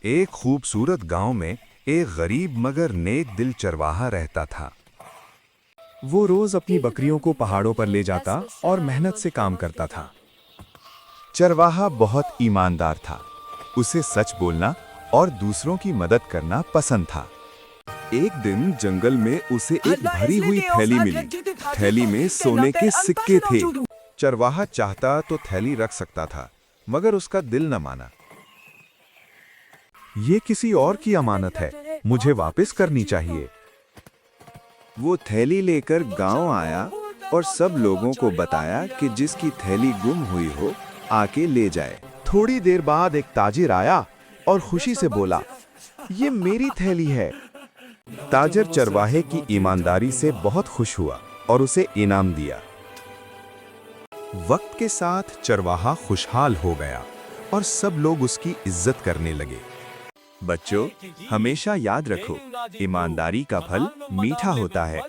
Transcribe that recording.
एक खूबसूरत गांव में एक गरीब मगर नेक दिल चरवाहा रहता था। वो रोज अपनी बकरियों को पहाड़ों पर ले जाता और मेहनत से काम करता था। चरवाहा बहुत ईमानदार था। उसे सच बोलना और दूसरों की मदद करना पसंद था। एक दिन जंगल में उसे एक भरी हुई थैली मिली। थैली में सोने के सिक्के थे। चरवाहा चाहता तो थैली रख सकता था, मगर उसका दिल न माना। ये किसी और की अमानत है, मुझे वापस करनी चाहिए। वो थैली लेकर गांव आया और सब लोगों को बताया कि जिसकी थैली गुम हुई हो आके ले जाए। थोड़ी देर बाद एक ताजिर आया और खुशी से बोला, ये मेरी थैली है। ताजर चरवाहे की ईमानदारी से बहुत खुश हुआ और उसे इनाम दिया। वक्त के साथ चरवाहा खुशहाल हो गया और सब लोग उसकी इज्जत करने लगे। बच्चों, हमेशा याद रखो, ईमानदारी का फल मीठा होता है।